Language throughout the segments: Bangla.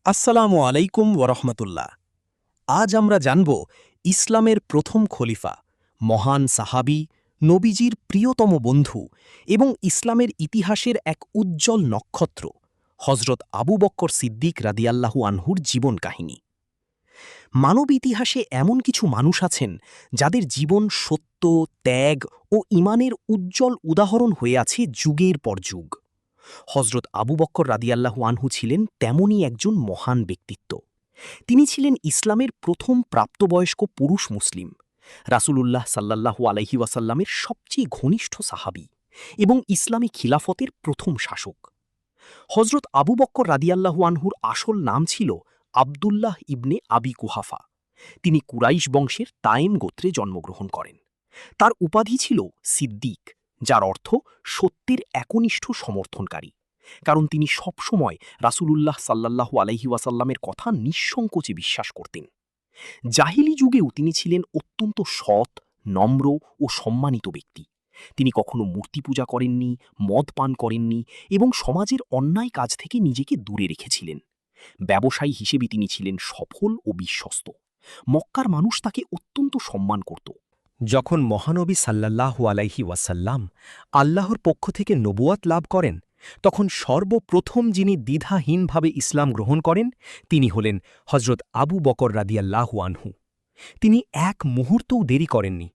আসসালামু আলাইকুম ওরহমতুল্লাহ। আজ আমরা জানব ইসলামের প্রথম খলিফা, মহান সাহাবী, নবীজির প্রিয়তম বন্ধু এবং ইসলামের ইতিহাসের এক উজ্জ্বল নক্ষত্র হজরত আবু বক্কর সিদ্দিক রাদিয়াল্লাহু আনহুর জীবন কাহিনী। মানব ইতিহাসে এমন কিছু মানুষ আছেন যাদের জীবন সত্য, ত্যাগ ও ঈমানের উজ্জ্বল উদাহরণ হয়ে আছে যুগের পর যুগ। হজরত আবু বক্কর রাদিয়াল্লাহু আনহু ছিলেন তেমনই একজন মহান ব্যক্তিত্ব। তিনি ছিলেন ইসলামের প্রথম প্রাপ্তবয়স্ক পুরুষ মুসলিম, রাসূলুল্লাহ সাল্লাল্লাহু আলাইহি ওয়াসাল্লামের সবচেয়ে ঘনিষ্ঠ সাহাবী এবং ইসলামী খিলাফতের প্রথম শাসক। হজরত আবু বক্কর রাদিয়াল্লাহু আনহুর আসল নাম ছিল আবদুল্লাহ ইবনে আবি কুহাফা। তিনি কুরাইশ বংশের তায়েম গোত্রে জন্মগ্রহণ করেন। তার উপাধি ছিল সিদ্দিক, যার অর্থ সত্যের একনিষ্ঠ সমর্থনকারী, কারণ তিনি সবসময় রাসূলুল্লাহ সাল্লাল্লাহু আলাইহি ওয়াসাল্লামের কথা নিঃসংকোচে বিশ্বাস করতেন। জাহিলি যুগেও তিনি ছিলেন অত্যন্ত সৎ, নম্র ও সম্মানিত ব্যক্তি। তিনি কখনো মূর্তি পূজা করেননি, মদ পান করেননি এবং সমাজের অন্যায় কাজ থেকে নিজেকে দূরে রেখেছিলেন। ব্যবসায়ী হিসেবে তিনি ছিলেন সফল ও বিশ্বস্ত। মক্কার মানুষ তাকে অত্যন্ত সম্মান করত। যখন মহানবী সাল্লাল্লাহু আলাইহি ওয়াসাল্লাম আল্লাহর পক্ষ থেকে নবুয়াত লাভ করেন, তখন সর্বপ্রথম যিনি দ্বিধাহীনভাবে ইসলাম গ্রহণ করেন তিনি হলেন হজরত আবু বকর রাদিয়াল্লাহু আনহু। তিনি এক মুহূর্তও দেরি করেননি,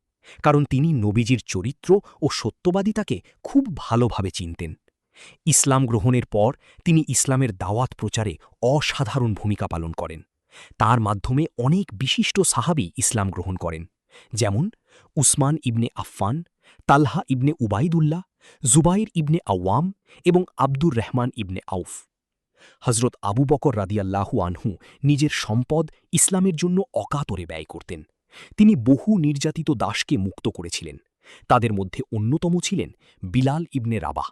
কারণ তিনি নবীজির চরিত্র ও সত্যবাদিতাকে খুব ভালোভাবে চিনতেন। ইসলাম গ্রহণের পর তিনি ইসলামের দাওয়াত প্রচারে অসাধারণ ভূমিকা পালন করেন। তার মাধ্যমে অনেক বিশিষ্ট সাহাবী ইসলাম গ্রহণ করেন, যেমন উসমান ইবনে আফফান, তালহা ইবনে উবাইদুল্লাহ, জুবাইর ইবনে আওয়াম এবং আব্দুর রহমান ইবনে আউফ। হজরত আবু বকর রাদিয়াল্লাহু আনহু নিজের সম্পদ ইসলামের জন্য অকাতরে ব্যয় করতেন। তিনি বহু নির্যাতিত দাসকে মুক্ত করেছিলেন। তাদের মধ্যে অন্যতম ছিলেন বিলাল ইবনে রাবাহ।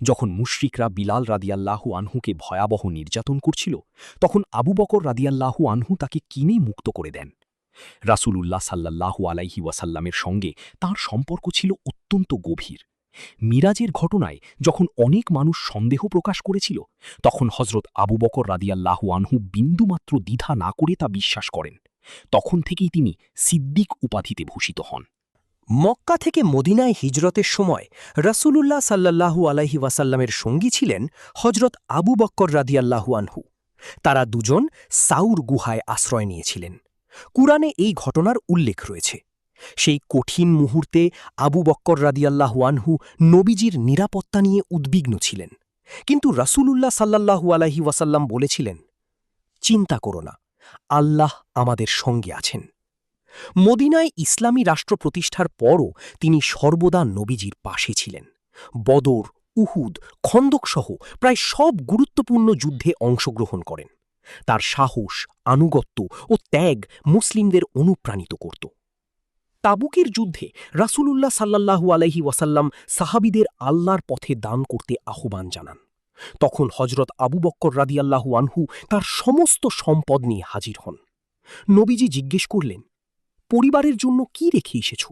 যখন মুশরিকরা বিলাল রাদিয়াল্লাহু আনহুকে ভয়াবহ নির্যাতন করছিল, তখন আবু বকর রাদিয়াল্লাহু আনহু তাকে কিনে মুক্ত করে দেন। রাসূলুল্লাহ সাল্লাল্লাহু আলাইহি ওয়াসাল্লামের সঙ্গে তাঁর সম্পর্ক ছিল অত্যন্ত গভীর। মিরাজের ঘটনায় যখন অনেক মানুষ সন্দেহ প্রকাশ করেছিল, তখন হজরত আবু বকর রাদিয়াল্লাহু আনহু বিন্দুমাত্র দ্বিধা না করে তা বিশ্বাস করেন। তখন থেকেই তিনি সিদ্দিক উপাধিতে ভূষিত হন। মক্কা থেকে মদিনায় হিজরতের সময় রাসূলুল্লাহ সাল্লাল্লাহু আলাইহি ওয়াসাল্লামের সঙ্গী ছিলেন হজরত আবু বক্কর রাদিয়াল্লাহু আনহু। তারা দুজন সাউর গুহায় আশ্রয় নিয়েছিলেন। কুরআনে এই ঘটনার উল্লেখ রয়েছে। সেই কঠিন মুহূর্তে আবু বক্কর রাদিয়াল্লাহু আনহু নবীজির নিরাপত্তা নিয়ে উদ্বিগ্ন ছিলেন। কিন্তু রাসূলুল্লাহ সাল্লাল্লাহু আলাইহি ওয়াসাল্লাম বলেছিলেন, চিন্তা করো না, আল্লাহ আমাদের সঙ্গে আছেন। মদিনায় ইসলামী রাষ্ট্র প্রতিষ্ঠার পরও তিনি সর্বদা নবীজির পাশে ছিলেন। বদর, উহুদ, খন্দকসহ প্রায় সব গুরুত্বপূর্ণ যুদ্ধে অংশগ্রহণ করেন। তার সাহস, আনুগত্য ও ত্যাগ মুসলিমদের অনুপ্রাণিত করত। তাবুকের যুদ্ধে রাসূলুল্লাহ সাল্লাল্লাহু আলাইহি ওয়াসাল্লাম সাহাবীদের আল্লাহর পথে দান করতে আহ্বান জানান। তখন হজরত আবু বক্কর রাদিয়াল্লাহু আনহু তার সমস্ত সম্পদ নিয়ে হাজির হন। নবীজি জিজ্ঞেস করলেন, পরিবারের জন্য কি রেখে এসেছ?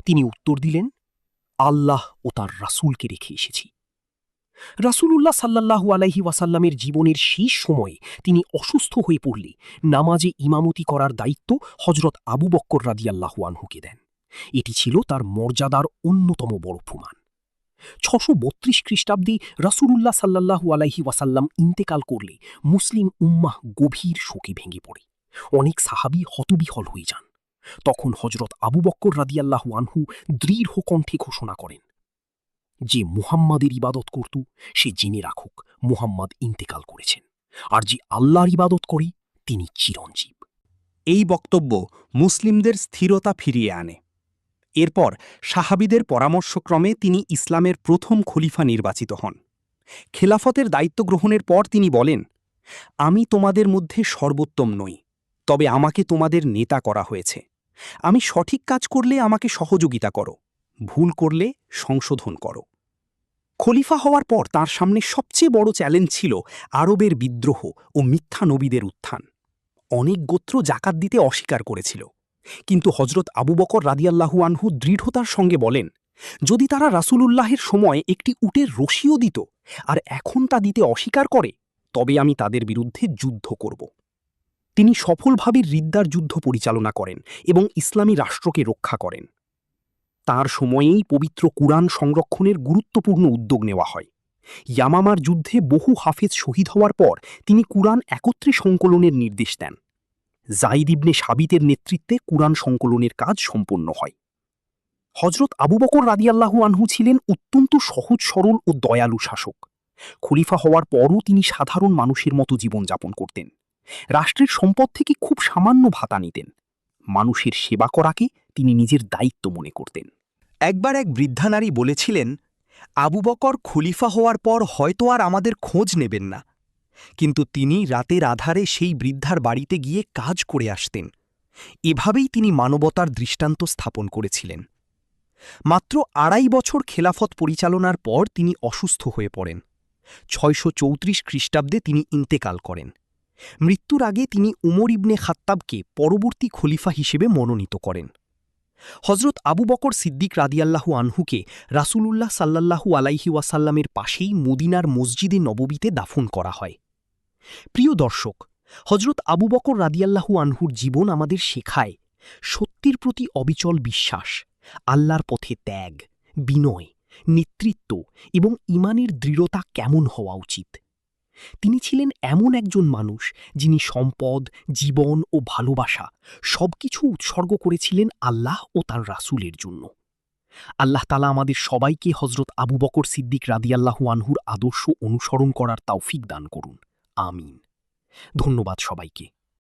তিনি উত্তর দিলেন, আল্লাহ ও তার রাসূলকে রেখে এসেছি। রাসূলুল্লাহ সাল্লাল্লাহু আলাইহি ওয়াসাল্লামের জীবনের শেষ সময়ে তিনি অসুস্থ হয়ে পড়লে নামাজে ইমামতি করার দায়িত্ব হজরত আবু বক্কর রাদিয়াল্লাহু আনহুকে দেন। এটি ছিল তার মর্যাদার অন্যতম বড় প্রমাণ। ৬৩২ খ্রিস্টাব্দে রাসূলুল্লাহ সাল্লাল্লাহু আলাইহি ওয়াসাল্লাম ইন্তেকাল করলে মুসলিম উম্মাহ গভীর শোকে ভেঙে পড়ে। অনেক সাহাবী হতবিহল হয়ে যান। তখন হজরত আবু বক্কর রাদিয়াল্লাহু আনহু দৃঢ় কণ্ঠে ঘোষণা করেন, যে মুহাম্মাদের ইবাদত করত সে জেনে রাখুক মুহাম্মাদ ইন্তেকাল করেছেন, আর যে আল্লাহর ইবাদত করে তিনি চিরঞ্জীব। এই বক্তব্য মুসলিমদের স্থিরতা ফিরিয়ে আনে। এরপর সাহাবীদের পরামর্শক্রমে তিনি ইসলামের প্রথম খলিফা নির্বাচিত হন। খেলাফতের দায়িত্ব গ্রহণের পর তিনি বলেন, আমি তোমাদের মধ্যে সর্বোত্তম নই, তবে আমাকে তোমাদের নেতা করা হয়েছে। আমি সঠিক কাজ করলে আমাকে সহযোগিতা করো, ভুল করলে সংশোধন করো। খলিফা হওয়ার পর তাঁর সামনে সবচেয়ে বড় চ্যালেঞ্জ ছিল আরবের বিদ্রোহ ও মিথ্যা নবীদের উত্থান। অনেক গোত্র জাকাত দিতে অস্বীকার করেছিল, কিন্তু হজরত আবু বকর রাদিয়াল্লাহু আনহু দৃঢ়তার সঙ্গে বলেন, যদি তারা রাসূলুল্লাহের সময় একটি উটের রশিও দিত আর এখন তা দিতে অস্বীকার করে, তবে আমি তাদের বিরুদ্ধে যুদ্ধ করব। তিনি সফলভাবে রিদ্দার যুদ্ধ পরিচালনা করেন এবং ইসলামী রাষ্ট্রকে রক্ষা করেন। তার সময়েই পবিত্র কুরআন সংরক্ষণের গুরুত্বপূর্ণ উদ্যোগ নেওয়া হয়। ইয়ামামার যুদ্ধে বহু হাফেজ শহীদ হওয়ার পর তিনি কুরআন একত্রে সংকলনের নির্দেশ দেন। যায়েদ ইবনে সাবিতের নেতৃত্বে কুরআন সংকলনের কাজ সম্পন্ন হয়। হজরত আবু বকর রাদিয়াল্লাহু আনহু ছিলেন অত্যন্ত সহজ সরল ও দয়ালু শাসক। খলিফা হওয়ার পরও তিনি সাধারণ মানুষের মতো জীবনযাপন করতেন। রাষ্ট্রের সম্পদ থেকে খুব সামান্য ভাতা নিতেন। মানুষের সেবা করাকে তিনি নিজের দায়িত্ব মনে করতেন। একবার এক বৃদ্ধা নারী বলেছিলেন, আবু বকর খলিফা হওয়ার পর হয়তো আর আমাদের খোঁজ নেবেন না, কিন্তু তিনি রাতের আধারে সেই বৃদ্ধার বাড়িতে গিয়ে কাজ করে আসতেন। এভাবেই তিনি মানবতার দৃষ্টান্ত স্থাপন করেছিলেন। মাত্র ২.৫ বছর খেলাফত পরিচালনার পর তিনি অসুস্থ হয়ে পড়েন। ৬৩৪ খ্রিস্টাব্দে তিনি ইন্তেকাল করেন। মৃত্যুর আগে তিনি উমর ইবনে খাত্তাবকে পরবর্তী খলিফা হিসেবে মনোনীত করেন। হজরত আবু বকর সিদ্দিক রাদিয়াল্লাহু আনহুকে রাসূলুল্লাহ সাল্লাল্লাহু আলাইহি ওয়াসাল্লামের পাশেই মদিনার মসজিদে নববীতে দাফন করা হয়। প্রিয় দর্শক, হজরত আবু বকর রাদিয়াল্লাহু আনহুর জীবন আমাদের শেখায় সত্যের প্রতি অবিচল বিশ্বাস, আল্লাহর পথে ত্যাগ, বিনয়, নেতৃত্ব এবং ঈমানের দৃঢ়তা কেমন হওয়া উচিত। তিনি ছিলেন এমন একজন মানুষ যিনি সম্পদ, জীবন ও ভালোবাসা সবকিছু উৎসর্গ করেছিলেন আল্লাহ ও তার রাসূলের জন্য। আল্লাহ তাআলা আমাদের সবাইকে হজরত আবু বকর সিদ্দিক রাদিয়াল্লাহু আনহুর আদর্শ অনুসরণ করার তৌফিক দান করুন। আমিন। ধন্যবাদ সবাইকে।